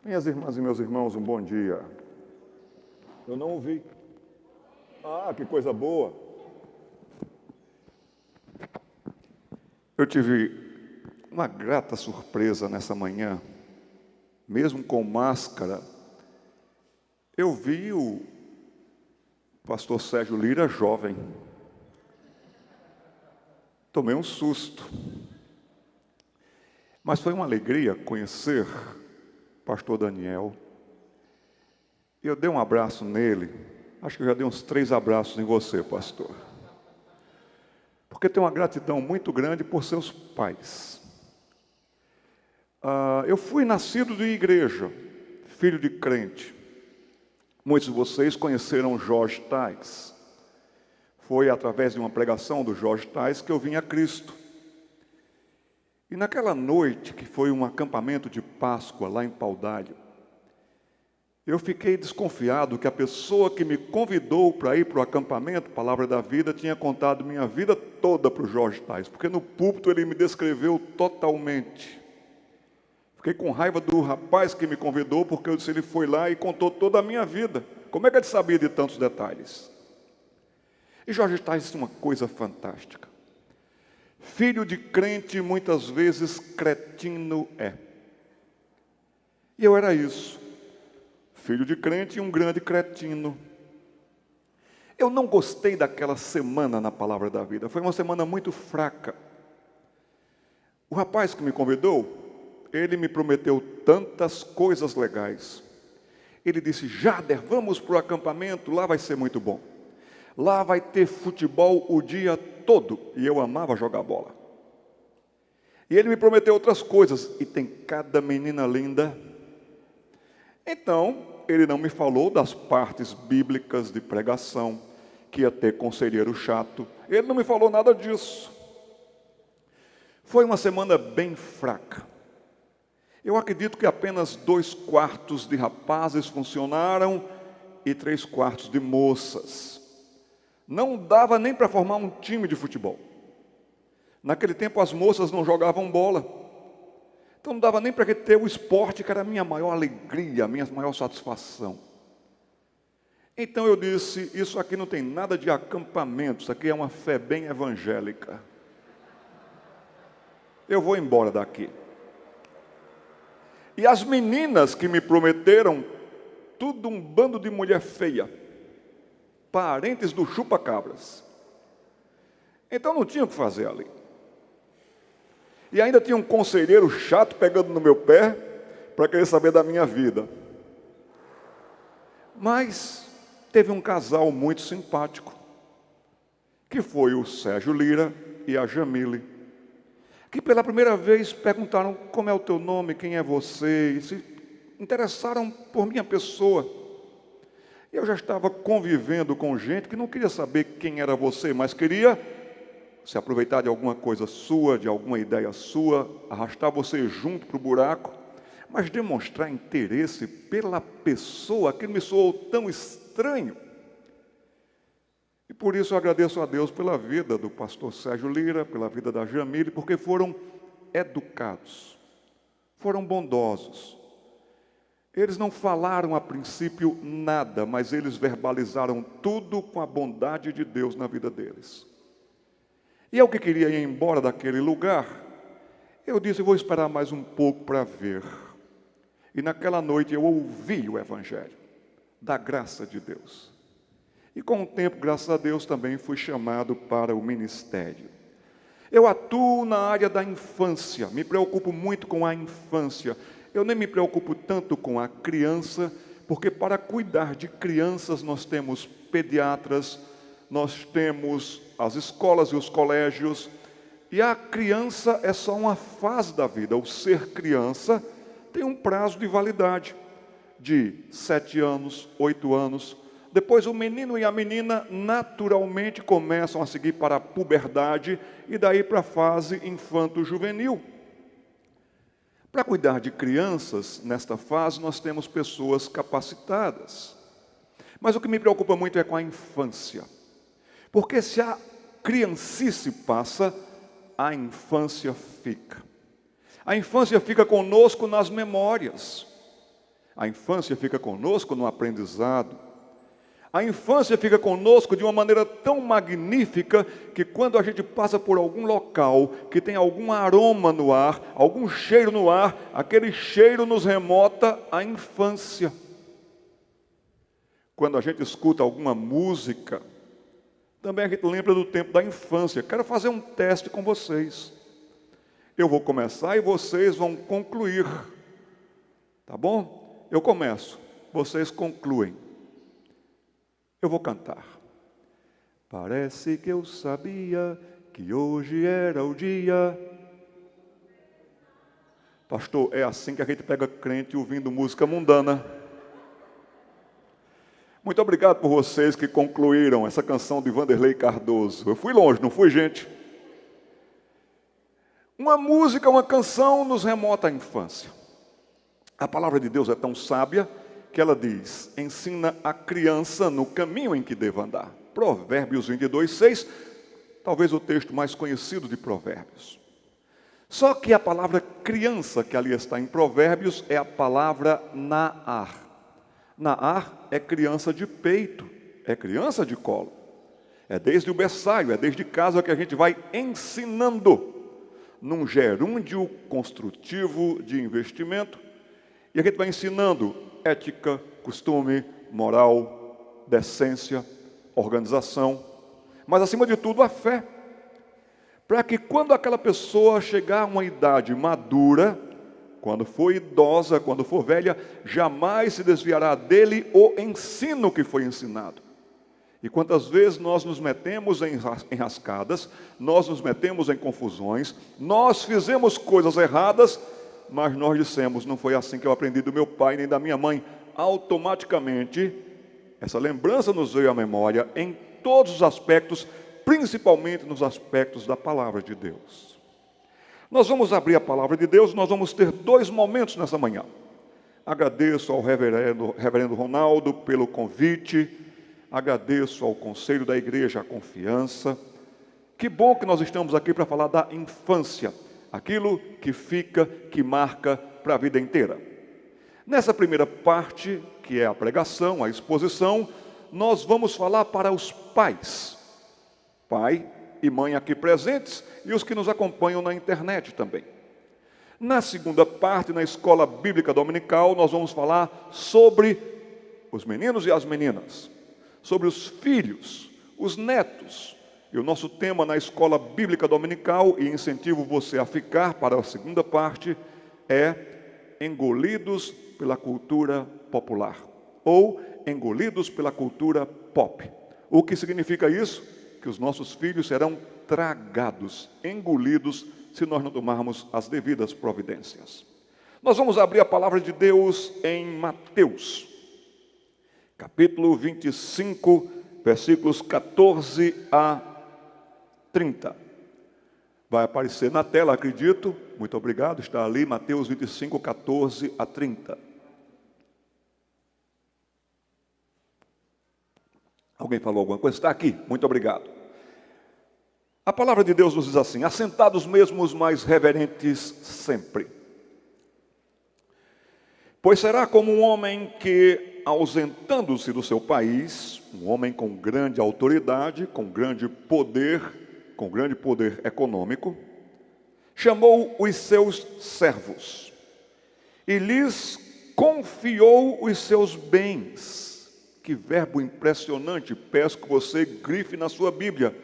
Minhas irmãs e meus irmãos, um bom dia. Eu não ouvi. Que coisa boa. Eu tive uma grata surpresa nessa manhã, mesmo com máscara. Eu vi o pastor Sérgio Lira jovem. Tomei um susto. Mas foi uma alegria conhecer o pastor Daniel. Eu dei um abraço nele. Acho que eu já dei uns 3 abraços em você, pastor. Porque tenho uma gratidão muito grande por seus pais. Eu fui nascido de igreja, filho de crente. Muitos de vocês conheceram Jorge Tais. Foi através de uma pregação do Jorge Tais que eu vim a Cristo. E naquela noite, que foi um acampamento de Páscoa lá em Paudalho, eu fiquei desconfiado que a pessoa que me convidou para ir para o acampamento, Palavra da Vida, tinha contado minha vida toda para o Jorge Tais, porque no púlpito ele me descreveu totalmente. Fiquei com raiva do rapaz que me convidou, porque eu disse, ele foi lá e contou toda a minha vida. Como é que ele sabia de tantos detalhes? E Jorge Tais disse uma coisa fantástica. Filho de crente, muitas vezes cretino é. E eu era isso. Filho de crente e um grande cretino. Eu não gostei daquela semana na Palavra da Vida. Foi uma semana muito fraca. O rapaz que me convidou, ele me prometeu tantas coisas legais. Ele disse, Jader, vamos para o acampamento, lá vai ser muito bom. Lá vai ter futebol o dia todo. E eu amava jogar bola. E ele me prometeu outras coisas. E tem cada menina linda. Então, ele não me falou das partes bíblicas de pregação, que ia ter conselheiro chato. Ele não me falou nada disso. Foi uma semana bem fraca. Eu acredito que apenas 2/4 de rapazes funcionaram e 3/4 de moças. Não dava nem para formar um time de futebol. Naquele tempo as moças não jogavam bola. Então não dava nem para ter o esporte, que era a minha maior alegria, a minha maior satisfação. Então eu disse, isso aqui não tem nada de acampamento, isso aqui é uma fé bem evangélica. Eu vou embora daqui. E as meninas que me prometeram, tudo um bando de mulher feia, parentes do chupa-cabras. Então não tinha o que fazer ali. E ainda tinha um conselheiro chato pegando no meu pé para querer saber da minha vida. Mas teve um casal muito simpático, que foi o Sérgio Lira e a Jamile, que pela primeira vez perguntaram como é o teu nome, quem é você, e se interessaram por minha pessoa. Eu já estava convivendo com gente que não queria saber quem era você, mas queria se aproveitar de alguma coisa sua, de alguma ideia sua, arrastar você junto para o buraco, mas demonstrar interesse pela pessoa, aquilo me soou tão estranho. E por isso eu agradeço a Deus pela vida do pastor Sérgio Lira, pela vida da Jamile, porque foram educados, foram bondosos. Eles não falaram a princípio nada, mas eles verbalizaram tudo com a bondade de Deus na vida deles. E eu que queria ir embora daquele lugar, eu disse, vou esperar mais um pouco para ver. E naquela noite eu ouvi o Evangelho, da graça de Deus. E com o tempo, graças a Deus, também fui chamado para o ministério. Eu atuo na área da infância, me preocupo muito com a infância. Eu nem me preocupo tanto com a criança, porque para cuidar de crianças nós temos pediatras, nós temos as escolas e os colégios, e a criança é só uma fase da vida. O ser criança tem um prazo de validade de 7 anos, 8 anos. Depois o menino e a menina naturalmente começam a seguir para a puberdade e daí para a fase infanto-juvenil. Para cuidar de crianças, nesta fase, nós temos pessoas capacitadas. Mas o que me preocupa muito é com a infância. Porque se a criancice passa, a infância fica. A infância fica conosco nas memórias. A infância fica conosco no aprendizado. A infância fica conosco de uma maneira tão magnífica que quando a gente passa por algum local que tem algum aroma no ar, algum cheiro no ar, aquele cheiro nos remota à infância. Quando a gente escuta alguma música, também a gente lembra do tempo da infância. Quero fazer um teste com vocês. Eu vou começar e vocês vão concluir. Tá bom? Eu começo, vocês concluem. Eu vou cantar. Parece que eu sabia que hoje era o dia. Pastor, é assim que a gente pega crente ouvindo música mundana. Muito obrigado por vocês que concluíram essa canção de Vanderlei Cardoso. Eu fui longe, não fui, gente? Uma música, uma canção nos remota à infância. A palavra de Deus é tão sábia que ela diz: ensina a criança no caminho em que deva andar. Provérbios 22:6, talvez o texto mais conhecido de Provérbios. Só que a palavra criança que ali está em Provérbios é a palavra Naar. Naar é criança de peito, é criança de colo. É desde o berçáio, é desde casa que a gente vai ensinando, num gerúndio construtivo de investimento, e a gente vai ensinando ética, costume, moral, decência, organização, mas acima de tudo a fé, para que quando aquela pessoa chegar a uma idade madura, quando for idosa, quando for velha, jamais se desviará dele o ensino que foi ensinado. E quantas vezes nós nos metemos em enrascadas, nós nos metemos em confusões, nós fizemos coisas erradas, mas nós dissemos: não foi assim que eu aprendi do meu pai nem da minha mãe. Automaticamente, essa lembrança nos veio à memória em todos os aspectos, principalmente nos aspectos da palavra de Deus. Nós vamos abrir a palavra de Deus, nós vamos ter 2 momentos nessa manhã. Agradeço ao reverendo Ronaldo pelo convite, agradeço ao conselho da igreja a confiança. Que bom que nós estamos aqui para falar da infância, aquilo que fica, que marca para a vida inteira. Nessa primeira parte, que é a pregação, a exposição, nós vamos falar para os pais. Pai e mãe aqui presentes e os que nos acompanham na internet também. Na segunda parte, na escola bíblica dominical, nós vamos falar sobre os meninos e as meninas, sobre os filhos, os netos. E o nosso tema na escola bíblica dominical, e incentivo você a ficar para a segunda parte, é engolidos pela cultura popular, ou engolidos pela cultura pop. O que significa isso? Que os nossos filhos serão tragados, engolidos, se nós não tomarmos as devidas providências. Nós vamos abrir a palavra de Deus em Mateus, capítulo 25, versículos 14 a 30. Vai aparecer na tela, acredito. Muito obrigado, está ali, Mateus 25, 14 a 30. Alguém falou alguma coisa? Está aqui, muito obrigado. A palavra de Deus nos diz assim: assentados mesmo os mais reverentes sempre. Pois será como um homem que, ausentando-se do seu país, um homem com grande autoridade, com grande poder econômico, chamou os seus servos e lhes confiou os seus bens. Que verbo impressionante, peço que você grife na sua Bíblia.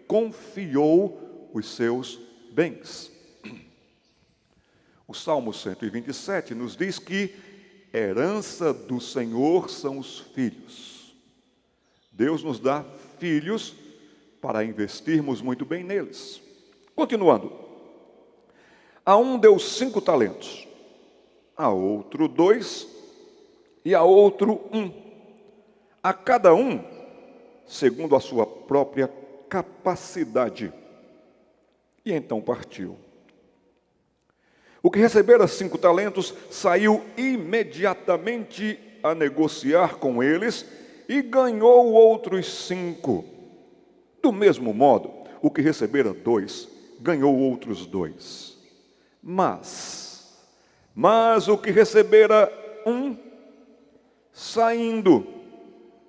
Confiou os seus bens. O Salmo 127 nos diz que herança do Senhor são os filhos. Deus nos dá filhos para investirmos muito bem neles. Continuando. A um deu 5 talentos, a outro 2 e a outro 1. A cada um, segundo a sua própria capacidade. E então partiu. O que recebera 5 talentos saiu imediatamente a negociar com eles e ganhou outros 5. Do mesmo modo, o que recebera 2 ganhou outros 2. Mas o que recebera 1 Saindo,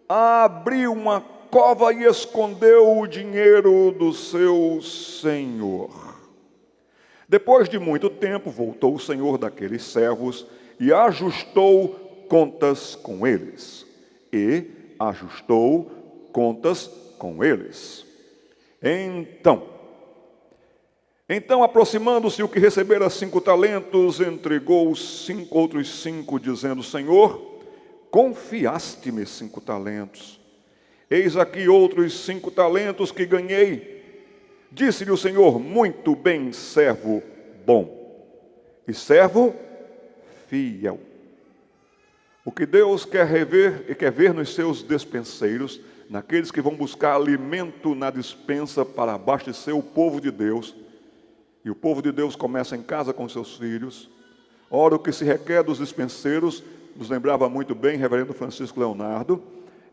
abriu uma cova e escondeu o dinheiro do seu senhor. Depois de muito tempo, voltou o senhor daqueles servos e ajustou contas com eles. Então, aproximando-se o que recebera 5 talentos, entregou os outros 5, dizendo: Senhor, confiaste-me 5 talentos. Eis aqui outros 5 talentos que ganhei. Disse-lhe o Senhor: muito bem, servo bom e servo fiel. O que Deus quer rever e quer ver nos seus despenseiros, naqueles que vão buscar alimento na despensa para abastecer o povo de Deus, e o povo de Deus começa em casa com seus filhos. Ora, o que se requer dos dispenseiros, nos lembrava muito bem reverendo Francisco Leonardo,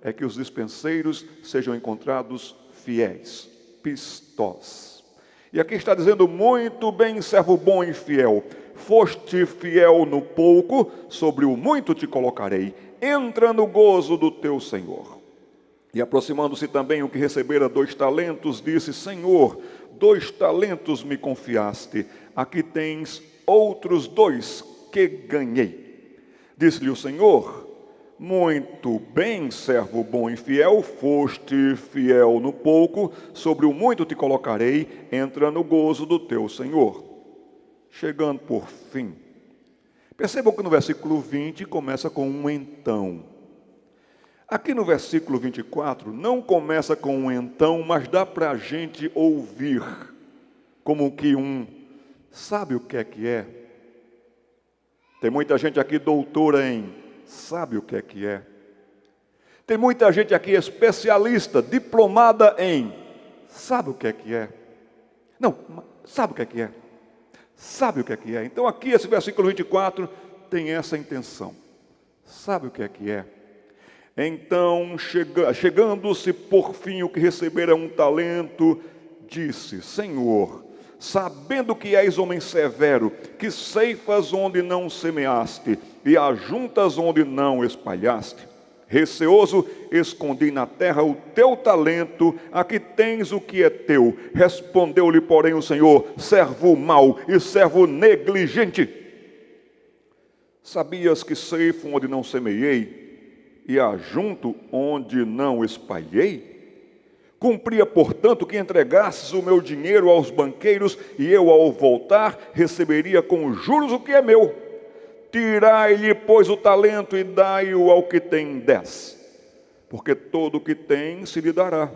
é que os dispenseiros sejam encontrados fiéis, pistós. E aqui está dizendo: muito bem, servo bom e fiel. Foste fiel no pouco, sobre o muito te colocarei. Entra no gozo do teu Senhor. E aproximando-se também o que recebera 2 talentos, disse: Senhor, 2 talentos me confiaste. Aqui tens outros 2 que ganhei. Disse-lhe o Senhor: muito bem, servo bom e fiel, foste fiel no pouco, sobre o muito te colocarei, entra no gozo do teu Senhor. Chegando por fim, percebam que no versículo 20 começa com um então. Aqui no versículo 24 não começa com um então, mas dá para a gente ouvir como que sabe o que é? Tem muita gente aqui doutora em sabe o que é? Tem muita gente aqui especialista, diplomada em sabe o que é? Não, sabe o que é? Sabe o que é? Então aqui esse versículo 24 tem essa intenção. Sabe o que é? Então, chegando-se por fim o que recebera 1 talento, disse: Senhor, sabendo que és homem severo, que ceifas onde não semeaste e ajuntas onde não espalhaste, receoso, escondi na terra o teu talento, aqui tens o que é teu. Respondeu-lhe, porém, o Senhor: servo mau e servo negligente. Sabias que ceifo onde não semeei e ajunto onde não espalhei? Cumpria, portanto, que entregasses o meu dinheiro aos banqueiros, e eu, ao voltar, receberia com juros o que é meu. Tirai-lhe, pois, o talento e dai-o ao que tem 10. Porque todo o que tem se lhe dará,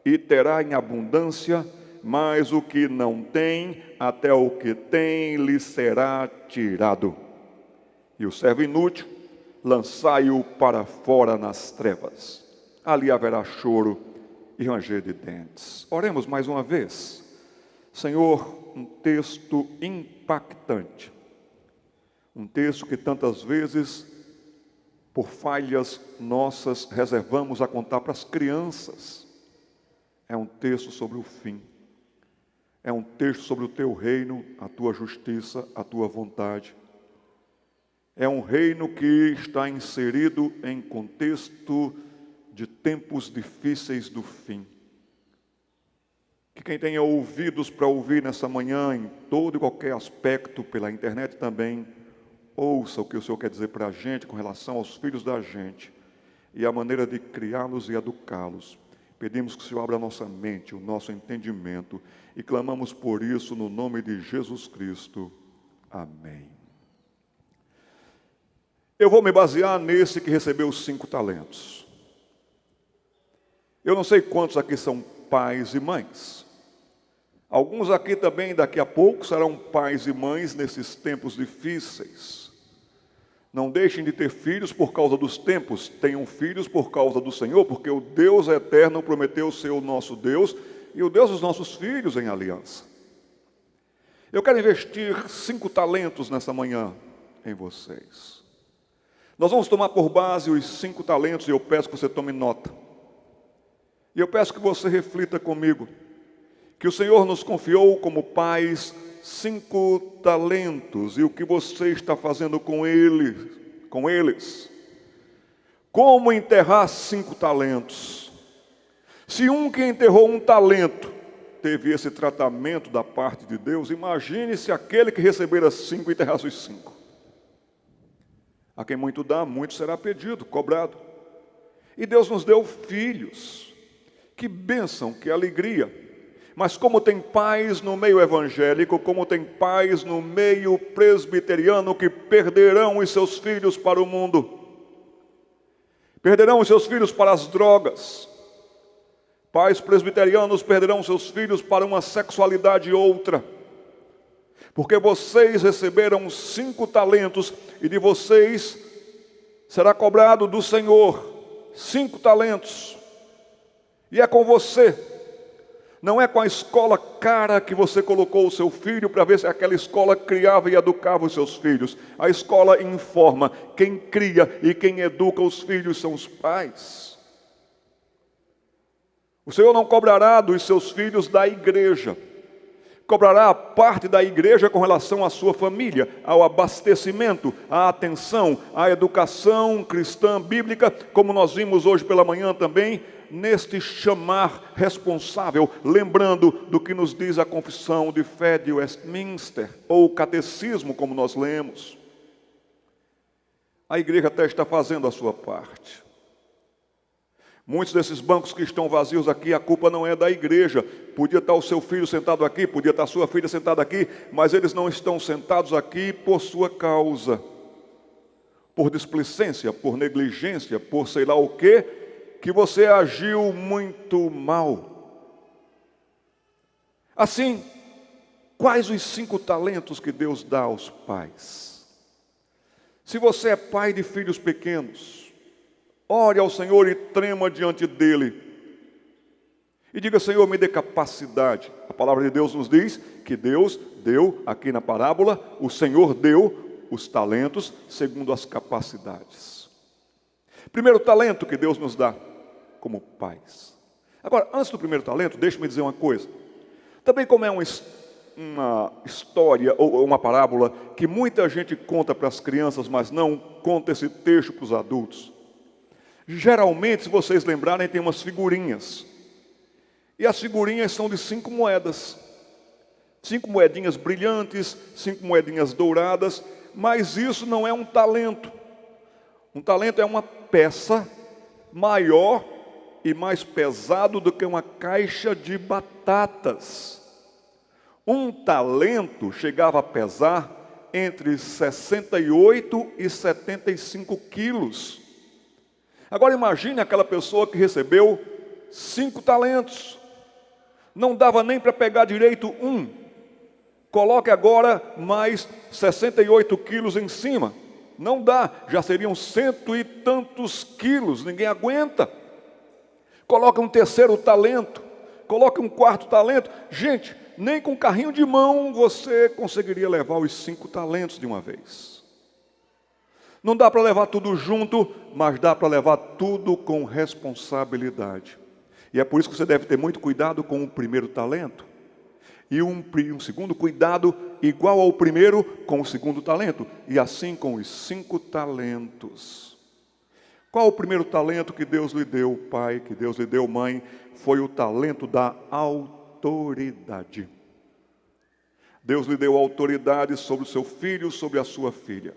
e terá em abundância, mas o que não tem, até o que tem lhe será tirado. E o servo inútil, lançai-o para fora nas trevas. Ali haverá choro e ranger de dentes. Oremos mais uma vez. Senhor, um texto impactante. Um texto que tantas vezes, por falhas nossas, reservamos a contar para as crianças. É um texto sobre o fim. É um texto sobre o teu reino, a tua justiça, a tua vontade. É um reino que está inserido em contexto de tempos difíceis do fim. Que quem tenha ouvidos para ouvir nessa manhã, em todo e qualquer aspecto, pela internet também, ouça o que o Senhor quer dizer para a gente com relação aos filhos da gente e a maneira de criá-los e educá-los. Pedimos que o Senhor abra a nossa mente, o nosso entendimento, e clamamos por isso no nome de Jesus Cristo. Amém. Eu vou me basear nesse que recebeu os 5 talentos. Eu não sei quantos aqui são pais e mães. Alguns aqui também, daqui a pouco, serão pais e mães nesses tempos difíceis. Não deixem de ter filhos por causa dos tempos. Tenham filhos por causa do Senhor, porque o Deus eterno prometeu ser o nosso Deus e o Deus dos nossos filhos em aliança. Eu quero investir 5 talentos nessa manhã em vocês. Nós vamos tomar por base os 5 talentos e eu peço que você tome nota. E eu peço que você reflita comigo, que o Senhor nos confiou como pais 5 talentos, e o que você está fazendo com eles. Como enterrar 5 talentos? Se um que enterrou 1 talento teve esse tratamento da parte de Deus, imagine se aquele que recebera 5 enterrasse os 5. A quem muito dá, muito será pedido, cobrado. E Deus nos deu filhos. Que bênção, que alegria. Mas como tem pais no meio evangélico, como tem pais no meio presbiteriano que perderão os seus filhos para o mundo. Perderão os seus filhos para as drogas. Pais presbiterianos perderão seus filhos para uma sexualidade outra. Porque vocês receberam 5 talentos e de vocês será cobrado do Senhor 5 talentos. E é com você. Não é com a escola cara que você colocou o seu filho para ver se aquela escola criava e educava os seus filhos. A escola informa. Quem cria e quem educa os filhos são os pais. O Senhor não cobrará dos seus filhos da igreja. Cobrará a parte da igreja com relação à sua família, ao abastecimento, à atenção, à educação cristã bíblica, como nós vimos hoje pela manhã também, neste chamar responsável, lembrando do que nos diz a Confissão de Fé de Westminster, ou o Catecismo, como nós lemos. A igreja até está fazendo a sua parte. Muitos desses bancos que estão vazios aqui, a culpa não é da igreja. Podia estar o seu filho sentado aqui, podia estar a sua filha sentada aqui, mas eles não estão sentados aqui por sua causa. Por displicência, por negligência, por sei lá o quê, que você agiu muito mal. Assim, quais os 5 talentos que Deus dá aos pais? Se você é pai de filhos pequenos, ore ao Senhor e trema diante dEle. E diga: Senhor, me dê capacidade. A palavra de Deus nos diz que Deus deu, aqui na parábola, o Senhor deu os talentos segundo as capacidades. Primeiro talento que Deus nos dá como pais. Agora, antes do primeiro talento, deixe-me dizer uma coisa. Também como é uma história ou uma parábola que muita gente conta para as crianças, mas não conta esse texto para os adultos. Geralmente, se vocês lembrarem, tem umas figurinhas. E as figurinhas são de 5 moedas. 5 moedinhas brilhantes, 5 moedinhas douradas. Mas isso não é um talento. Um talento é uma peça maior e mais pesado do que uma caixa de batatas. Um talento chegava a pesar entre 68 e 75 quilos. Agora imagine aquela pessoa que recebeu 5 talentos. Não dava nem para pegar direito um. Coloque agora mais 68 quilos em cima. Não dá, já seriam 100 e tantos quilos, ninguém aguenta. Coloque um terceiro talento, coloque um quarto talento. Gente, nem com carrinho de mão você conseguiria levar os 5 talentos de uma vez. Não dá para levar tudo junto, mas dá para levar tudo com responsabilidade. E é por isso que você deve ter muito cuidado com o primeiro talento. E um segundo cuidado igual ao primeiro com o segundo talento. E assim com os 5 talentos. Qual o primeiro talento que Deus lhe deu, pai, que Deus lhe deu, mãe? Foi o talento da autoridade. Deus lhe deu autoridade sobre o seu filho, sobre a sua filha.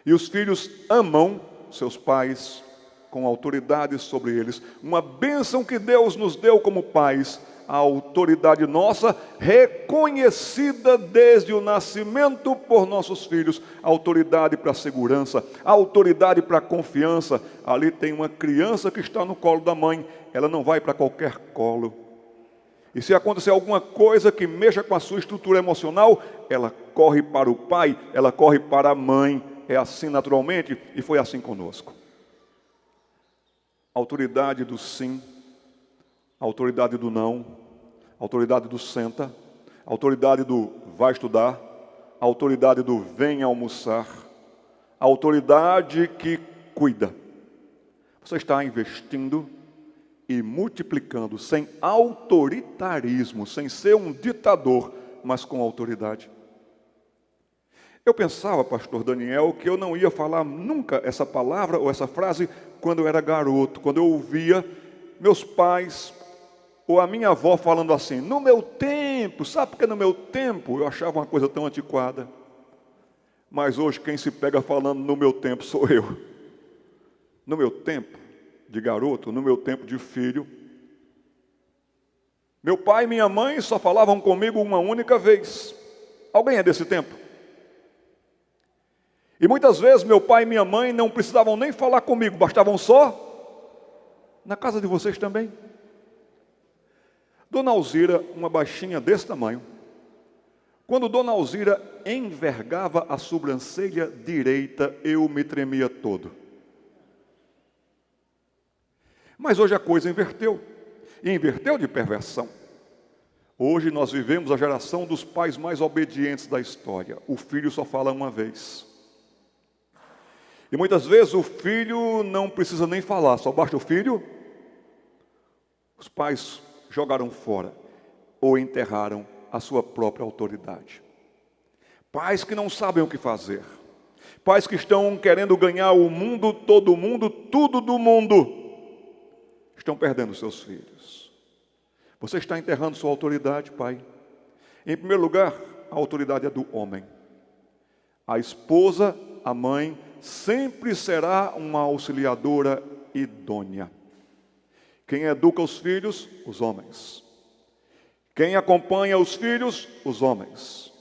E os filhos amam seus pais com autoridade sobre eles. Uma bênção que Deus nos deu como pais. A autoridade nossa, reconhecida desde o nascimento por nossos filhos. A autoridade para a segurança, a autoridade para a confiança. Ali tem uma criança que está no colo da mãe, ela não vai para qualquer colo. E se acontecer alguma coisa que mexa com a sua estrutura emocional, ela corre para o pai, ela corre para a mãe. É assim naturalmente e foi assim conosco. A autoridade do sim, a autoridade do não, a autoridade do senta, a autoridade do vai estudar, a autoridade do vem almoçar, a autoridade que cuida. Você está investindo e multiplicando sem autoritarismo, sem ser um ditador, mas com autoridade. Eu pensava, pastor Daniel, que eu não ia falar nunca essa palavra ou essa frase quando eu era garoto, quando eu ouvia meus pais ou a minha avó falando assim, no meu tempo, sabe porque no meu tempo eu achava uma coisa tão antiquada. Mas hoje quem se pega falando no meu tempo sou eu. No meu tempo de garoto, no meu tempo de filho, meu pai e minha mãe só falavam comigo uma única vez. Alguém é desse tempo? E muitas vezes meu pai e minha mãe não precisavam nem falar comigo, bastavam só na casa de vocês também. Dona Alzira, uma baixinha desse tamanho, quando Dona Alzira envergava a sobrancelha direita, eu me tremia todo. Mas hoje a coisa inverteu, e inverteu de perversão. Hoje nós vivemos a geração dos pais mais obedientes da história. O filho só fala uma vez. E muitas vezes o filho não precisa nem falar, só basta o filho. Os pais jogaram fora ou enterraram a sua própria autoridade. Pais que não sabem o que fazer. Pais que estão querendo ganhar o mundo, todo mundo, tudo do mundo. Estão perdendo seus filhos. Você está enterrando sua autoridade, pai. Em primeiro lugar, a autoridade é do homem. A esposa, a mãe, sempre será uma auxiliadora idônea. Quem educa os filhos? Os homens. Quem acompanha os filhos? Os homens.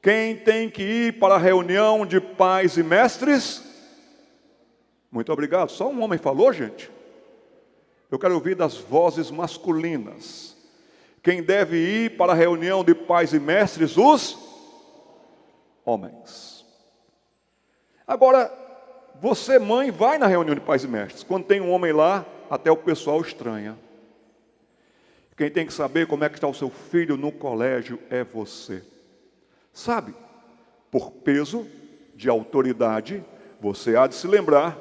Quem tem que ir para a reunião de pais e mestres? Muito obrigado. Só um homem falou, gente. Eu quero ouvir das vozes masculinas. Quem deve ir para a reunião de pais e mestres? Os homens. Agora, você, mãe, vai na reunião de pais e mestres. Quando tem um homem lá, até o pessoal estranha. Quem tem que saber como é que está o seu filho no colégio é você. Sabe, por peso de autoridade, você há de se lembrar,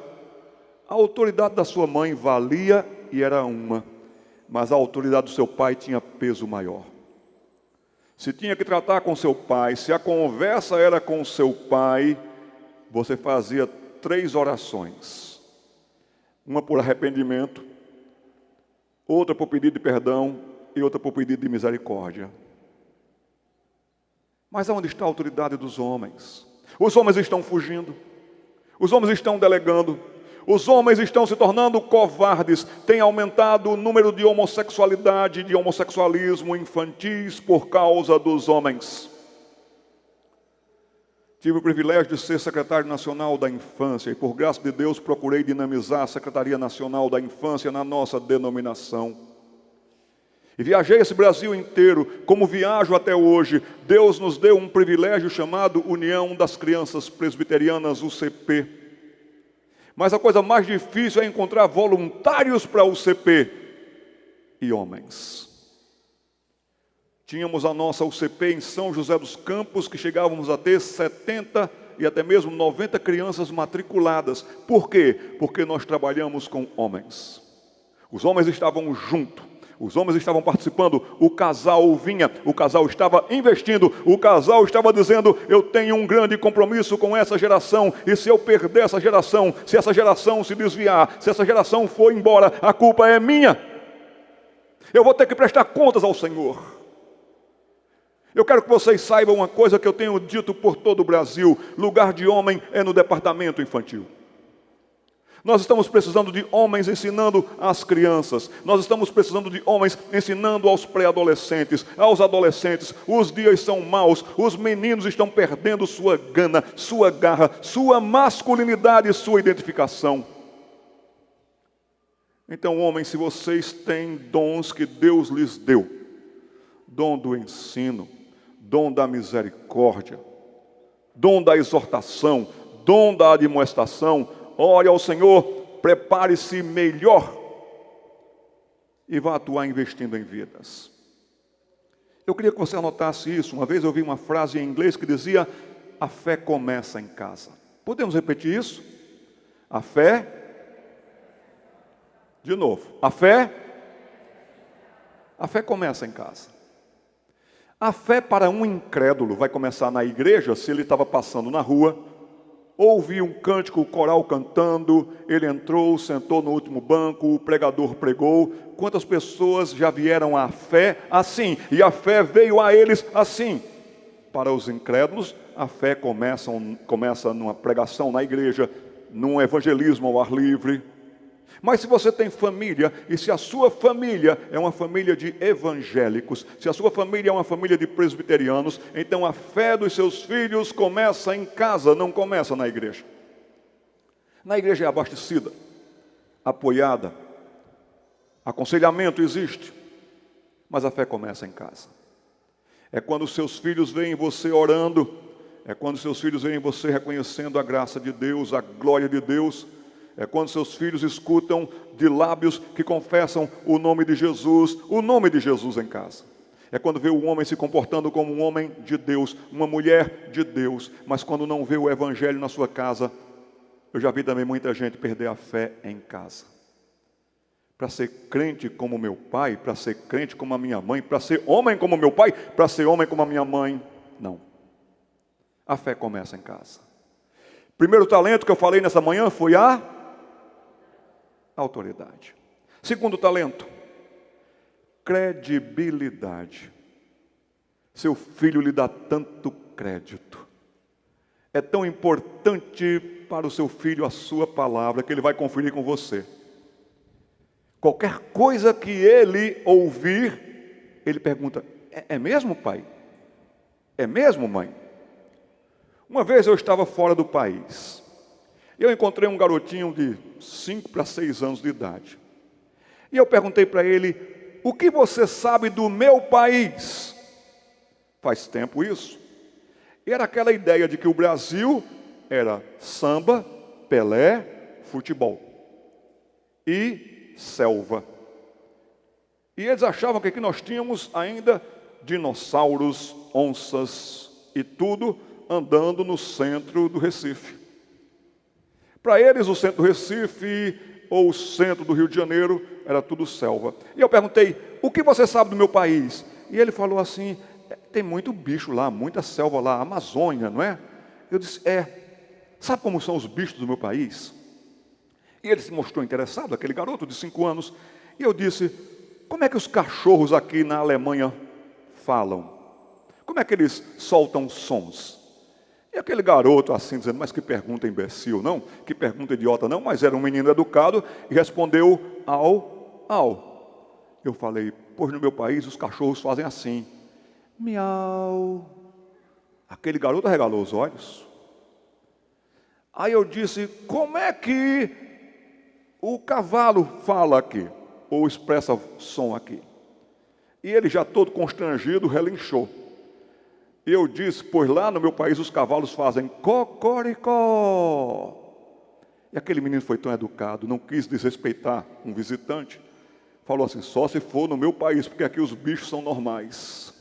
a autoridade da sua mãe valia e era uma, mas a autoridade do seu pai tinha peso maior. Se tinha que tratar com seu pai, se a conversa era com seu pai, você fazia 3 orações. Uma por arrependimento, outra por pedido de perdão e outra por pedido de misericórdia. Mas aonde está a autoridade dos homens? Os homens estão fugindo. Os homens estão delegando. Os homens estão se tornando covardes. Tem aumentado o número de homossexualidade, de homossexualismo infantis por causa dos homens. Tive o privilégio de ser secretário nacional da infância e, por graça de Deus, procurei dinamizar a Secretaria Nacional da Infância na nossa denominação. E viajei esse Brasil inteiro, como viajo até hoje. Deus nos deu um privilégio chamado União das Crianças Presbiterianas, UCP. Mas a coisa mais difícil é encontrar voluntários para a UCP e homens. Tínhamos a nossa UCP em São José dos Campos, que chegávamos a ter 70 e até mesmo 90 crianças matriculadas. Por quê? Porque nós trabalhamos com homens. Os homens estavam juntos. Os homens estavam participando, o casal vinha, o casal estava investindo, o casal estava dizendo, eu tenho um grande compromisso com essa geração, e se eu perder essa geração, se essa geração se desviar, se essa geração for embora, a culpa é minha. Eu vou ter que prestar contas ao Senhor. Eu quero que vocês saibam uma coisa que eu tenho dito por todo o Brasil, lugar de homem é no departamento infantil. Nós estamos precisando de homens ensinando às crianças. Nós estamos precisando de homens ensinando aos pré-adolescentes, aos adolescentes. Os dias são maus. Os meninos estão perdendo sua gana, sua garra, sua masculinidade e sua identificação. Então, homens, se vocês têm dons que Deus lhes deu, dom do ensino, dom da misericórdia, dom da exortação, dom da admoestação, ore ao Senhor, prepare-se melhor e vá atuar investindo em vidas. Eu queria que você anotasse isso. Uma vez eu vi uma frase em inglês que dizia, a fé começa em casa. Podemos repetir isso? A fé, de novo, a fé começa em casa. A fé para um incrédulo vai começar na igreja, se ele estava passando na rua, ouviu um cântico, o coral cantando, ele entrou, sentou no último banco, o pregador pregou. Quantas pessoas já vieram à fé assim? E a fé veio a eles assim. Para os incrédulos, a fé começa numa pregação na igreja, num evangelismo ao ar livre. Mas se você tem família, e se a sua família é uma família de evangélicos, se a sua família é uma família de presbiterianos, então a fé dos seus filhos começa em casa, não começa na igreja. Na igreja é abastecida, apoiada, aconselhamento existe, mas a fé começa em casa. É quando os seus filhos veem você orando, é quando os seus filhos veem você reconhecendo a graça de Deus, a glória de Deus. É quando seus filhos escutam de lábios que confessam o nome de Jesus em casa. É quando vê o homem se comportando como um homem de Deus, uma mulher de Deus, mas quando não vê o evangelho na sua casa. Eu já vi também muita gente perder a fé em casa. Para ser crente como meu pai, para ser crente como a minha mãe, para ser homem como meu pai, para ser homem como a minha mãe, não. A fé começa em casa. Primeiro talento que eu falei nessa manhã foi a autoridade. Segundo talento, credibilidade. Seu filho lhe dá tanto crédito. É tão importante para o seu filho a sua palavra que ele vai conferir com você. Qualquer coisa que ele ouvir, ele pergunta: é mesmo, pai? É mesmo, mãe? Uma vez eu estava fora do país. Eu encontrei um garotinho de 5 para 6 anos de idade. E eu perguntei para ele: o que você sabe do meu país? Faz tempo isso. E era aquela ideia de que o Brasil era samba, Pelé, futebol e selva. E eles achavam que aqui nós tínhamos ainda dinossauros, onças e tudo andando no centro do Recife. Para eles, o centro do Recife ou o centro do Rio de Janeiro era tudo selva. E eu perguntei: o que você sabe do meu país? E ele falou assim: tem muito bicho lá, muita selva lá, Amazônia, não é? Eu disse: sabe como são os bichos do meu país? E ele se mostrou interessado, aquele garoto de 5 anos. E eu disse: como é que os cachorros aqui na Alemanha falam? Como é que eles soltam sons? E aquele garoto assim dizendo: mas que pergunta imbecil, não? Que pergunta idiota, não? Mas era um menino educado e respondeu: au. Eu falei: pois no meu país os cachorros fazem assim, miau. Aquele garoto arregalou os olhos. Aí eu disse: como é que o cavalo fala aqui, ou expressa som aqui? E ele, já todo constrangido, relinchou. E eu disse: pois lá no meu país os cavalos fazem cocoricó. E aquele menino foi tão educado, não quis desrespeitar um visitante. Falou assim: só se for no meu país, porque aqui os bichos são normais.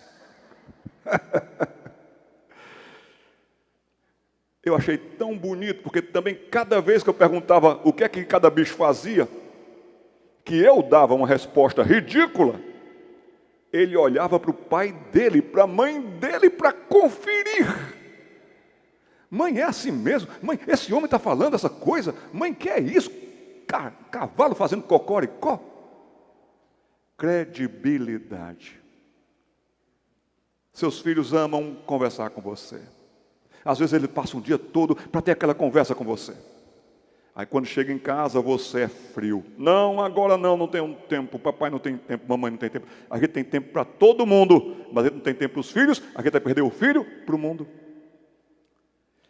Eu achei tão bonito, porque também cada vez que eu perguntava o que é que cada bicho fazia, que eu dava uma resposta ridícula, ele olhava para o pai dele, para a mãe dele, para conferir. Mãe, é assim mesmo? Mãe, esse homem está falando essa coisa? Mãe, que é isso? Cavalo fazendo cocoricó? Credibilidade. Seus filhos amam conversar com você. Às vezes ele passa um dia todo para ter aquela conversa com você. Aí quando chega em casa, você é frio. Não, agora não tenho tempo. Papai não tem tempo, mamãe não tem tempo. A gente tem tempo para todo mundo, mas a gente não tem tempo para os filhos. A gente vai perder o filho para o mundo.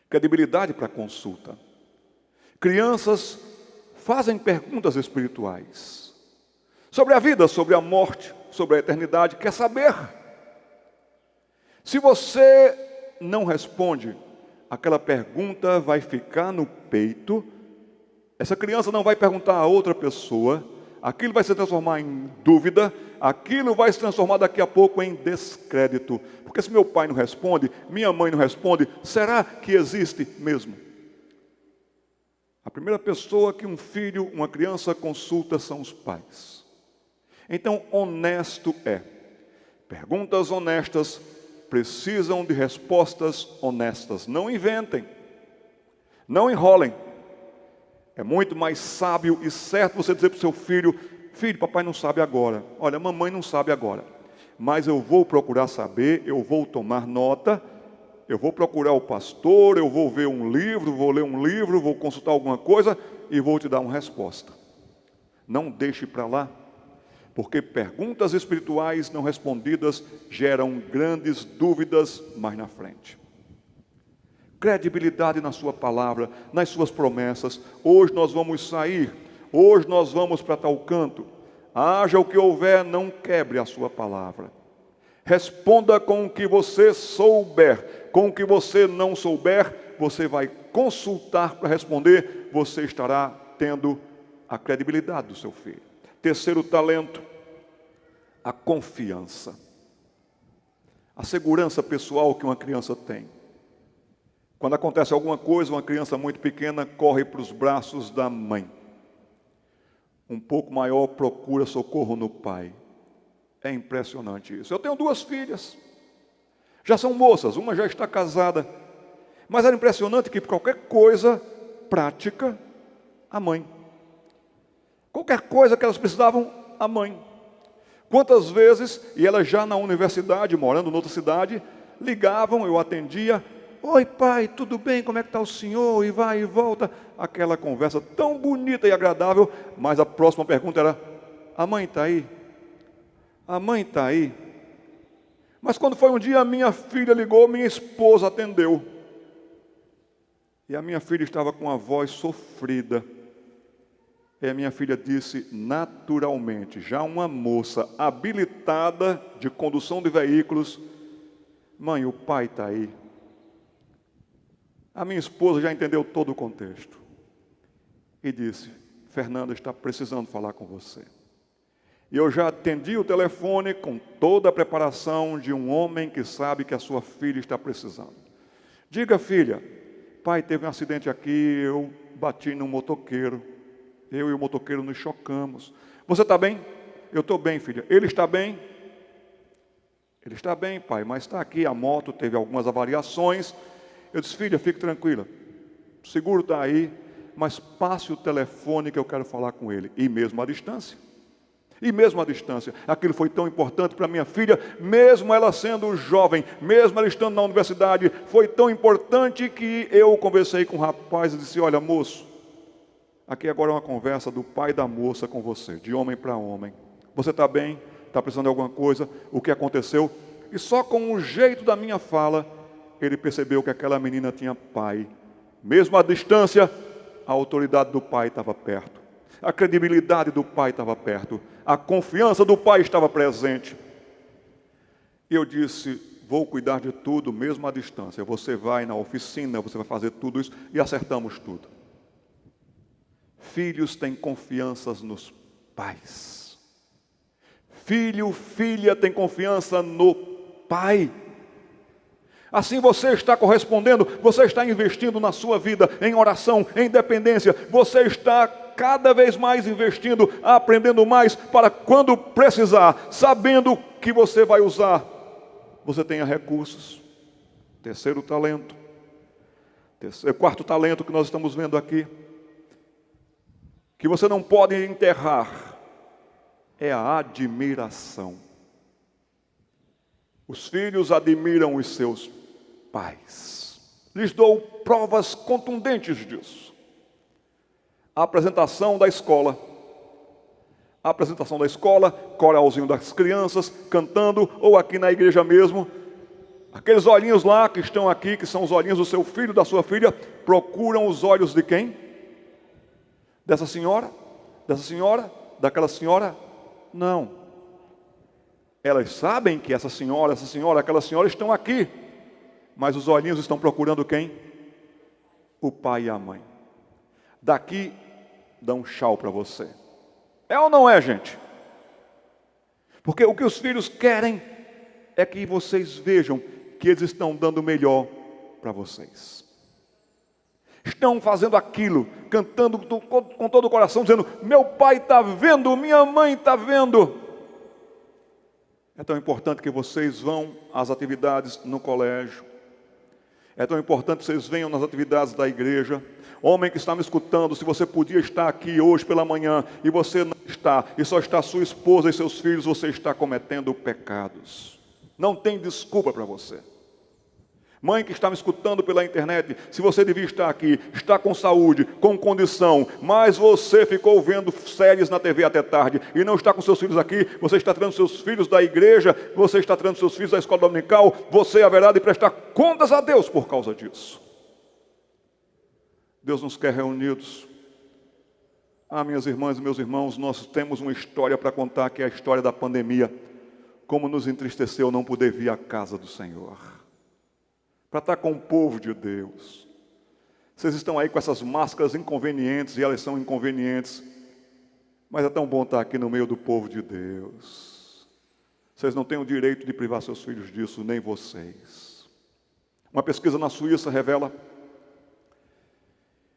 Credibilidade para consulta. Crianças fazem perguntas espirituais. Sobre a vida, sobre a morte, sobre a eternidade. Quer saber? Se você não responde, aquela pergunta vai ficar no peito. Essa criança não vai perguntar a outra pessoa, aquilo vai se transformar em dúvida, aquilo vai se transformar daqui a pouco em descrédito. Porque se meu pai não responde, minha mãe não responde, será que existe mesmo? A primeira pessoa que um filho, uma criança consulta são os pais. Então, honesto é. Perguntas honestas precisam de respostas honestas. Não inventem, não enrolem. É muito mais sábio e certo você dizer para o seu filho: filho, papai não sabe agora. Olha, mamãe não sabe agora. Mas eu vou procurar saber, eu vou tomar nota, eu vou procurar o pastor, eu vou ver um livro, vou ler um livro, vou consultar alguma coisa e vou te dar uma resposta. Não deixe para lá, porque perguntas espirituais não respondidas geram grandes dúvidas mais na frente. Credibilidade na sua palavra, nas suas promessas. Hoje nós vamos sair, hoje nós vamos para tal canto. Haja o que houver, não quebre a sua palavra. Responda com o que você souber. Com o que você não souber, você vai consultar para responder. Você estará tendo a credibilidade do seu filho. Terceiro talento, a confiança. A segurança pessoal que uma criança tem. Quando acontece alguma coisa, uma criança muito pequena corre para os braços da mãe. Um pouco maior procura socorro no pai. É impressionante isso. Eu tenho 2 filhas. Já são moças, uma já está casada. Mas era impressionante que por qualquer coisa prática, a mãe. Qualquer coisa que elas precisavam, a mãe. Quantas vezes, e elas já na universidade, morando em outra cidade, ligavam, eu atendia: oi pai, tudo bem? Como é que está o senhor? E vai e volta. Aquela conversa tão bonita e agradável, mas a próxima pergunta era: a mãe está aí? A mãe está aí? Mas quando foi um dia, a minha filha ligou, minha esposa atendeu. E a minha filha estava com a voz sofrida. E a minha filha disse naturalmente, já uma moça habilitada de condução de veículos: mãe, o pai está aí. A minha esposa já entendeu todo o contexto. E disse: Fernanda está precisando falar com você. E eu já atendi o telefone com toda a preparação de um homem que sabe que a sua filha está precisando. Diga, filha, pai teve um acidente aqui, eu bati num motoqueiro. Eu e o motoqueiro nos chocamos. Você está bem? Eu estou bem, filha. Ele está bem? Ele está bem, pai, mas está aqui, a moto teve algumas avariações. Eu disse: filha, fique tranquila. O seguro está aí, mas passe o telefone que eu quero falar com ele. E mesmo à distância. E mesmo à distância. Aquilo foi tão importante para minha filha, mesmo ela sendo jovem, mesmo ela estando na universidade, foi tão importante que eu conversei com o rapaz e disse: olha, moço, aqui agora é uma conversa do pai da moça com você, de homem para homem. Você está bem? Está precisando de alguma coisa? O que aconteceu? E só com o jeito da minha fala, ele percebeu que aquela menina tinha pai. Mesmo à distância, a autoridade do pai estava perto. A credibilidade do pai estava perto. A confiança do pai estava presente. E eu disse: vou cuidar de tudo, mesmo à distância. Você vai na oficina, você vai fazer tudo isso. E acertamos tudo. Filhos têm confianças nos pais. Filho, filha tem confiança no pai. Assim você está correspondendo, você está investindo na sua vida, em oração, em dependência. Você está cada vez mais investindo, aprendendo mais, para quando precisar, sabendo que você vai usar, você tenha recursos. Terceiro talento. Quarto talento que nós estamos vendo aqui, que você não pode enterrar, é a admiração. Os filhos admiram os seus pais. Lhes dou provas contundentes disso. A apresentação da escola. A apresentação da escola, coralzinho das crianças, cantando, ou aqui na igreja mesmo. Aqueles olhinhos lá que estão aqui, que são os olhinhos do seu filho, da sua filha, procuram os olhos de quem? Dessa senhora? Dessa senhora? Daquela senhora? Não. Elas sabem que essa senhora, aquela senhora estão aqui. Mas os olhinhos estão procurando quem? O pai e a mãe. Daqui, dá um tchau para você. É ou não é, gente? Porque o que os filhos querem é que vocês vejam que eles estão dando o melhor para vocês. Estão fazendo aquilo, cantando com todo o coração, dizendo: meu pai está vendo, minha mãe está vendo. É tão importante que vocês vão às atividades no colégio. É tão importante que vocês venham nas atividades da igreja. Homem que está me escutando, se você podia estar aqui hoje pela manhã e você não está, e só está sua esposa e seus filhos, você está cometendo pecados. Não tem desculpa para você. Mãe que está me escutando pela internet, se você devia estar aqui, está com saúde, com condição, mas você ficou vendo séries na TV até tarde e não está com seus filhos aqui, você está tirando seus filhos da igreja, você está tirando seus filhos da escola dominical, você haverá de prestar contas a Deus por causa disso. Deus nos quer reunidos. Minhas irmãs e meus irmãos, nós temos uma história para contar, que é a história da pandemia. Como nos entristeceu não poder vir à casa do Senhor, para estar com o povo de Deus. Vocês estão aí com essas máscaras inconvenientes, e elas são inconvenientes, mas é tão bom estar aqui no meio do povo de Deus. Vocês não têm o direito de privar seus filhos disso, nem vocês. Uma pesquisa na Suíça revela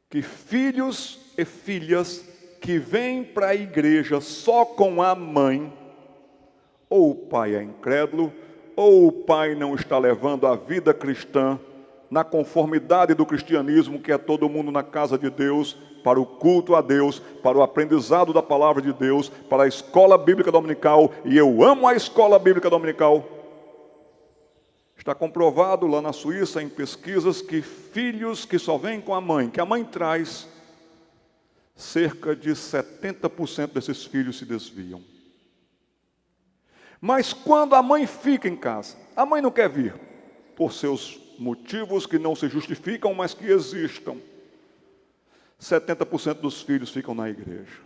que filhos e filhas que vêm para a igreja só com a mãe, ou o pai é incrédulo, ou o pai não está levando a vida cristã na conformidade do cristianismo, que é todo mundo na casa de Deus, para o culto a Deus, para o aprendizado da palavra de Deus, para a escola bíblica dominical, e eu amo a escola bíblica dominical. Está comprovado lá na Suíça, em pesquisas, que filhos que só vêm com a mãe, que a mãe traz, cerca de 70% desses filhos se desviam. Mas quando a mãe fica em casa, a mãe não quer vir, por seus motivos que não se justificam, mas que existam, 70% dos filhos ficam na igreja.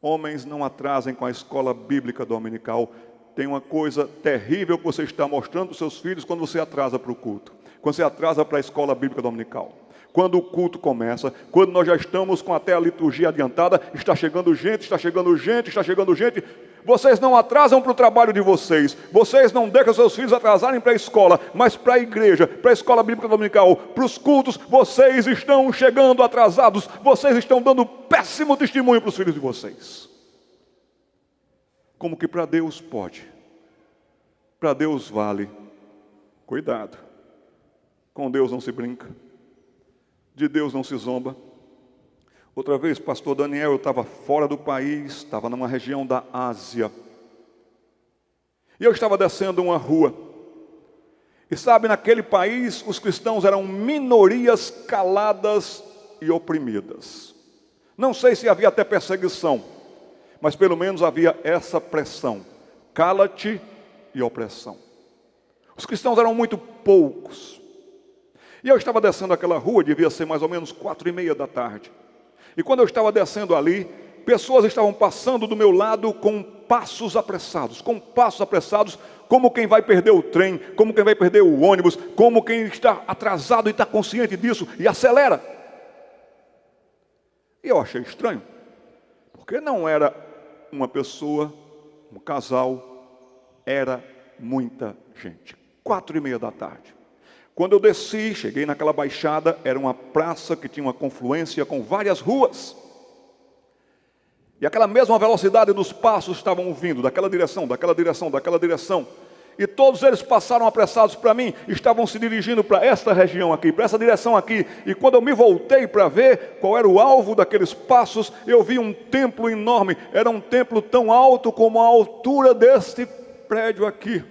Homens, não atrasem com a escola bíblica dominical. Tem uma coisa terrível que você está mostrando para os seus filhos quando você atrasa para o culto, quando você atrasa para a escola bíblica dominical. Quando o culto começa, quando nós já estamos com até a liturgia adiantada, está chegando gente, está chegando gente, está chegando gente. Vocês não atrasam para o trabalho de vocês, vocês não deixam seus filhos atrasarem para a escola, mas para a igreja, para a escola bíblica dominical, para os cultos, vocês estão chegando atrasados, vocês estão dando péssimo testemunho para os filhos de vocês. Como que para Deus pode, para Deus vale. Cuidado, com Deus não se brinca, de Deus não se zomba. Outra vez, pastor Daniel, eu estava fora do país, estava numa região da Ásia, e eu estava descendo uma rua, e sabe, naquele país os cristãos eram minorias caladas e oprimidas. Não sei se havia até perseguição, mas pelo menos havia essa pressão, cala-te e opressão. Os cristãos eram muito poucos, e eu estava descendo aquela rua, devia ser mais ou menos 4:30 da tarde, e quando eu estava descendo ali, pessoas estavam passando do meu lado com passos apressados, como quem vai perder o trem, como quem vai perder o ônibus, como quem está atrasado e está consciente disso e acelera. E eu achei estranho, porque não era uma pessoa, um casal, era muita gente. 4:30 da tarde. Quando eu desci, cheguei naquela baixada, era uma praça que tinha uma confluência com várias ruas. E aquela mesma velocidade dos passos estavam vindo, daquela direção, daquela direção, daquela direção. E todos eles passaram apressados para mim, estavam se dirigindo para esta região aqui, para essa direção aqui. E quando eu me voltei para ver qual era o alvo daqueles passos, eu vi um templo enorme. Era um templo tão alto como a altura deste prédio aqui,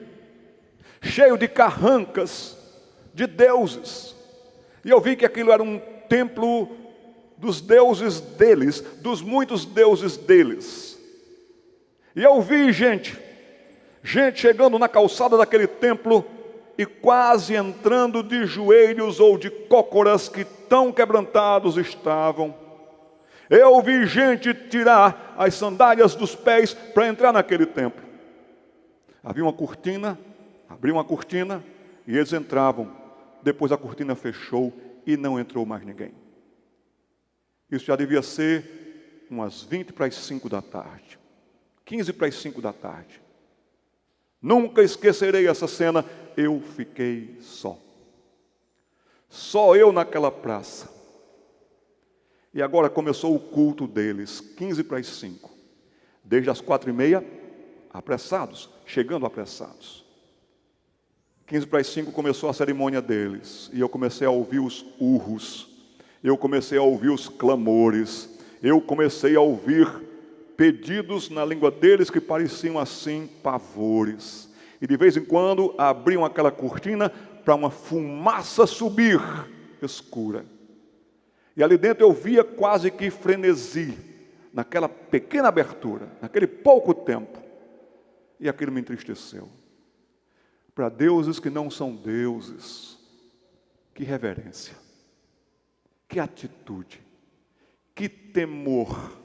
cheio de carrancas de deuses. E eu vi que aquilo era um templo dos deuses deles, dos muitos deuses deles. E eu vi gente chegando na calçada daquele templo e quase entrando de joelhos ou de cócoras, que tão quebrantados estavam. Eu vi gente tirar as sandálias dos pés para entrar naquele templo. Havia uma cortina, abriu uma cortina e eles entravam. Depois a cortina fechou e não entrou mais ninguém. Isso já devia ser umas 4:20 da tarde, 4:45 da tarde. Nunca esquecerei essa cena. Eu fiquei só eu naquela praça. E agora começou o culto deles, 4:45. Desde as 4:30 apressados, chegando apressados. 15 para as 5 começou a cerimônia deles, e eu comecei a ouvir os urros, eu comecei a ouvir os clamores, eu comecei a ouvir pedidos na língua deles que pareciam assim pavores. E de vez em quando abriam aquela cortina para uma fumaça subir escura. E ali dentro eu via quase que frenesi, naquela pequena abertura, naquele pouco tempo. E aquilo me entristeceu. Para deuses que não são deuses, que reverência, que atitude, que temor.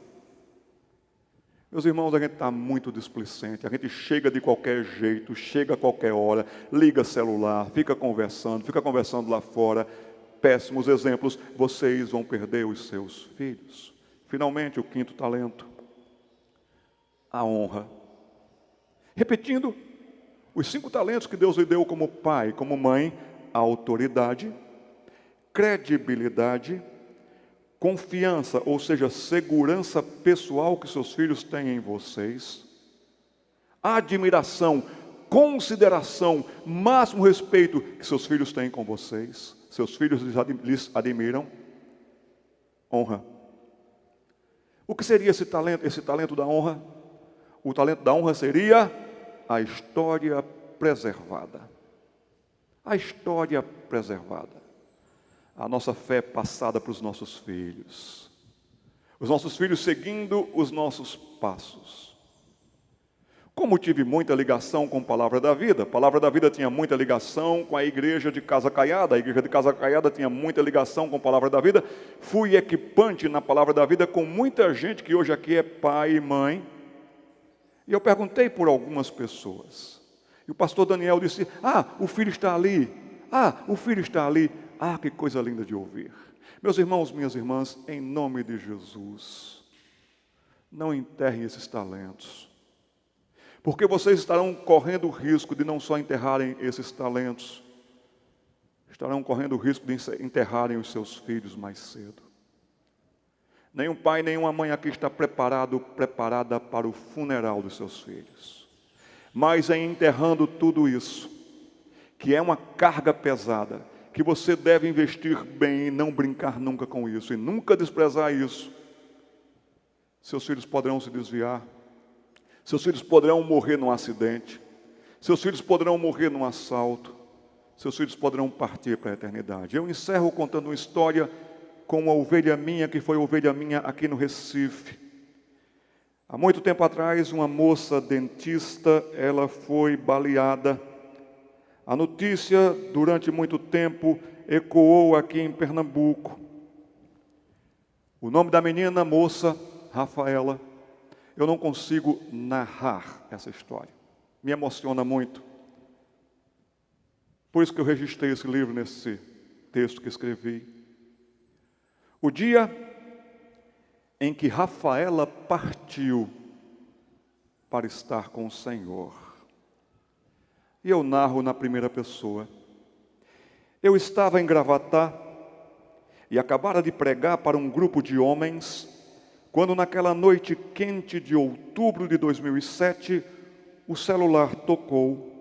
Meus irmãos, a gente está muito displicente, a gente chega de qualquer jeito, chega a qualquer hora, liga celular, fica conversando lá fora. Péssimos exemplos, vocês vão perder os seus filhos. Finalmente, o 5º talento, a honra. Repetindo, os 5 talentos que Deus lhe deu como pai, como mãe: a autoridade, credibilidade, confiança, ou seja, segurança pessoal que seus filhos têm em vocês, admiração, consideração, máximo respeito que seus filhos têm com vocês, seus filhos lhes admiram, honra. O que seria esse talento da honra? O talento da honra seria a história preservada. A história preservada. A nossa fé passada para os nossos filhos. Os nossos filhos seguindo os nossos passos. Como tive muita ligação com a Palavra da Vida, a Palavra da Vida tinha muita ligação com a igreja de Casa Caiada, a igreja de Casa Caiada tinha muita ligação com a Palavra da Vida, fui equipante na Palavra da Vida com muita gente que hoje aqui é pai e mãe. E eu perguntei por algumas pessoas. E o pastor Daniel disse: o filho está ali. O filho está ali. Que coisa linda de ouvir. Meus irmãos, minhas irmãs, em nome de Jesus, não enterrem esses talentos. Porque vocês estarão correndo o risco de não só enterrarem esses talentos, estarão correndo o risco de enterrarem os seus filhos mais cedo. Nenhum pai, nenhuma mãe aqui está preparada para o funeral dos seus filhos. Mas em enterrando tudo isso, que é uma carga pesada, que você deve investir bem e não brincar nunca com isso, e nunca desprezar isso, seus filhos poderão se desviar, seus filhos poderão morrer num acidente, seus filhos poderão morrer num assalto, seus filhos poderão partir para a eternidade. Eu encerro contando uma história com uma ovelha minha, que foi ovelha minha aqui no Recife. Há muito tempo atrás, uma moça dentista, ela foi baleada. A notícia, durante muito tempo, ecoou aqui em Pernambuco. O nome da menina, moça, Rafaela. Eu não consigo narrar essa história. Me emociona muito. Por isso que eu registrei esse livro nesse texto que escrevi. O dia em que Rafaela partiu para estar com o Senhor. E eu narro na primeira pessoa. Eu estava em Gravatá e acabara de pregar para um grupo de homens, quando naquela noite quente de outubro de 2007, o celular tocou.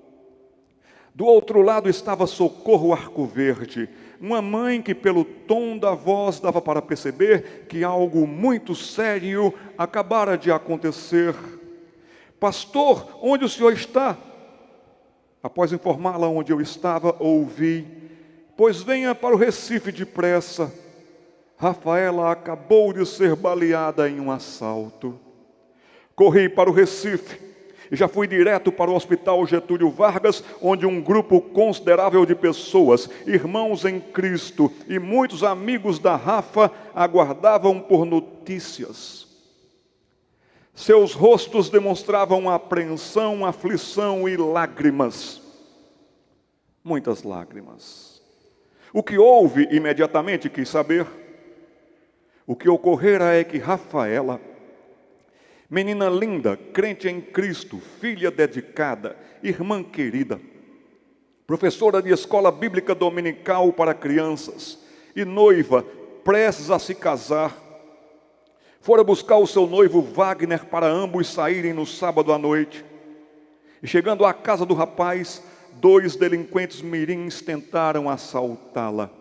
Do outro lado estava Socorro Arcoverde, uma mãe que pelo tom da voz dava para perceber que algo muito sério acabara de acontecer. Pastor, onde o senhor está? Após informá-la onde eu estava, ouvi: pois venha para o Recife depressa. Rafaela acabou de ser baleada em um assalto. Corri para o Recife e já fui direto para o Hospital Getúlio Vargas, onde um grupo considerável de pessoas, irmãos em Cristo e muitos amigos da Rafa, aguardavam por notícias. Seus rostos demonstravam apreensão, aflição e lágrimas. Muitas lágrimas. O que houve imediatamente quis saber. O que ocorrera é que Rafaela, menina linda, crente em Cristo, filha dedicada, irmã querida, professora de escola bíblica dominical para crianças e noiva, prestes a se casar, fora buscar o seu noivo Wagner para ambos saírem no sábado à noite. E chegando à casa do rapaz, 2 delinquentes mirins tentaram assaltá-la.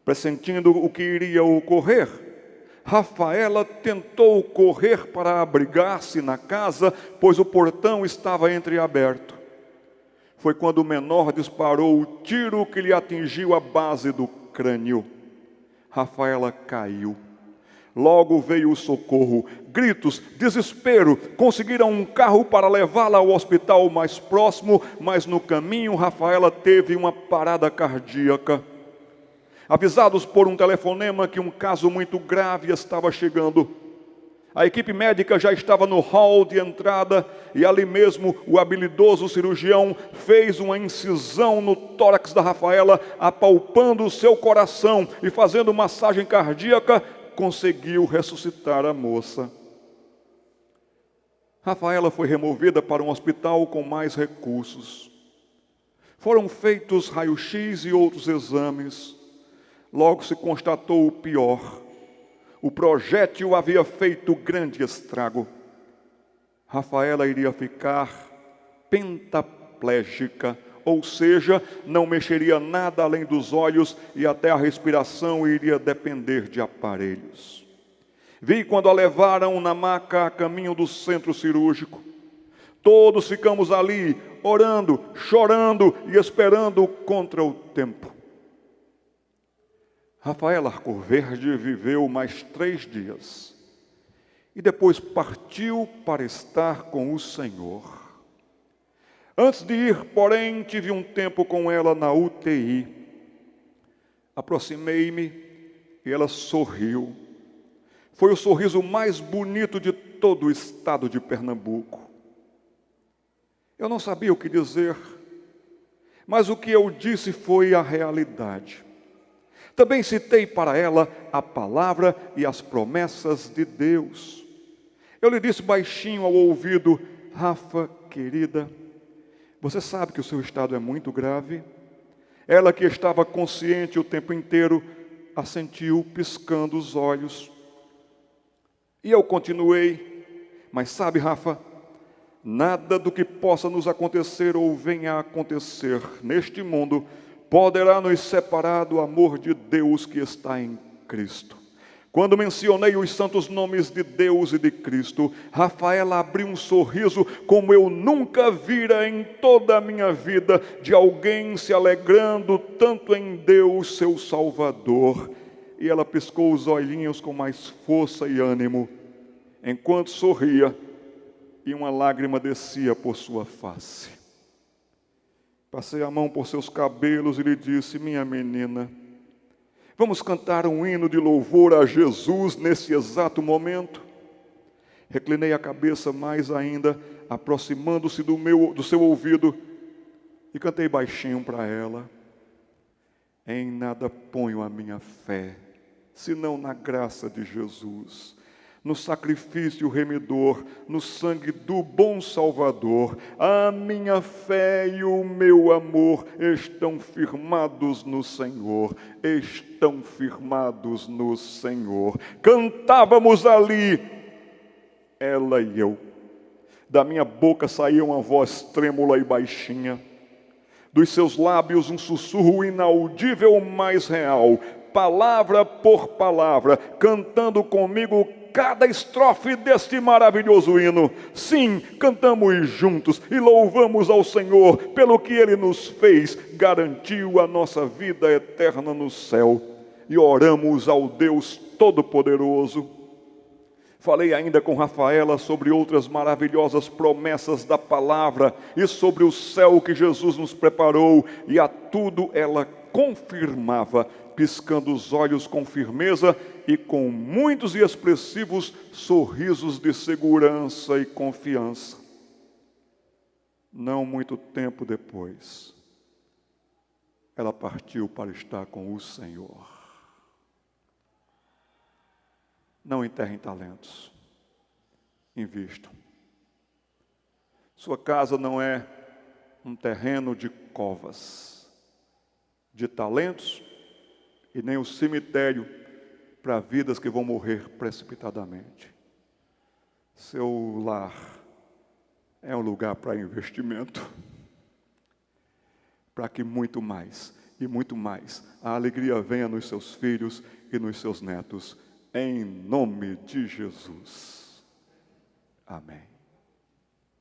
Pressentindo o que iria ocorrer, Rafaela tentou correr para abrigar-se na casa, pois o portão estava entreaberto. Foi quando o menor disparou o tiro que lhe atingiu a base do crânio. Rafaela caiu. Logo veio o socorro, gritos, desespero. Conseguiram um carro para levá-la ao hospital mais próximo, mas no caminho Rafaela teve uma parada cardíaca. Avisados por um telefonema que um caso muito grave estava chegando, a equipe médica já estava no hall de entrada e ali mesmo o habilidoso cirurgião fez uma incisão no tórax da Rafaela, apalpando o seu coração e fazendo massagem cardíaca, conseguiu ressuscitar a moça. Rafaela foi removida para um hospital com mais recursos. Foram feitos raio-x e outros exames. Logo se constatou o pior. O projétil havia feito grande estrago. Rafaela iria ficar pentaplégica, ou seja, não mexeria nada além dos olhos e até a respiração iria depender de aparelhos. Vi quando a levaram na maca a caminho do centro cirúrgico. Todos ficamos ali, orando, chorando e esperando contra o tempo. Rafaela Arcoverde viveu mais 3 dias e depois partiu para estar com o Senhor. Antes de ir, porém, tive um tempo com ela na UTI. Aproximei-me e ela sorriu. Foi o sorriso mais bonito de todo o estado de Pernambuco. Eu não sabia o que dizer, mas o que eu disse foi a realidade. Também citei para ela a palavra e as promessas de Deus. Eu lhe disse baixinho ao ouvido: Rafa, querida, você sabe que o seu estado é muito grave? Ela, que estava consciente o tempo inteiro, assentiu piscando os olhos. E eu continuei: mas sabe, Rafa, nada do que possa nos acontecer ou venha a acontecer neste mundo poderá nos separar do amor de Deus que está em Cristo. Quando mencionei os santos nomes de Deus e de Cristo, Rafaela abriu um sorriso como eu nunca vira em toda a minha vida, de alguém se alegrando tanto em Deus, seu Salvador. E ela piscou os olhinhos com mais força e ânimo, enquanto sorria, e uma lágrima descia por sua face. Passei a mão por seus cabelos e lhe disse: minha menina, vamos cantar um hino de louvor a Jesus nesse exato momento? Reclinei a cabeça mais ainda, aproximando-se do seu ouvido, e cantei baixinho para ela: em nada ponho a minha fé, senão na graça de Jesus, no sacrifício remidor, no sangue do bom Salvador. A minha fé e o meu amor estão firmados no Senhor, estão firmados no Senhor. Cantávamos ali, ela e eu. Da minha boca saía uma voz trêmula e baixinha. Dos seus lábios um sussurro inaudível, mais real, palavra por palavra, cantando comigo cada estrofe deste maravilhoso hino. Sim, cantamos juntos e louvamos ao Senhor pelo que Ele nos fez, garantiu a nossa vida eterna no céu. E oramos ao Deus Todo-Poderoso. Falei ainda com Rafaela sobre outras maravilhosas promessas da palavra e sobre o céu que Jesus nos preparou, e a tudo ela confirmava, piscando os olhos com firmeza e com muitos e expressivos sorrisos de segurança e confiança. Não muito tempo depois, ela partiu para estar com o Senhor. Não enterrem talentos, invistam. Sua casa não é um terreno de covas, de talentos, e nem o cemitério para vidas que vão morrer precipitadamente. Seu lar é um lugar para investimento, para que muito mais e muito mais a alegria venha nos seus filhos e nos seus netos, em nome de Jesus. Amém.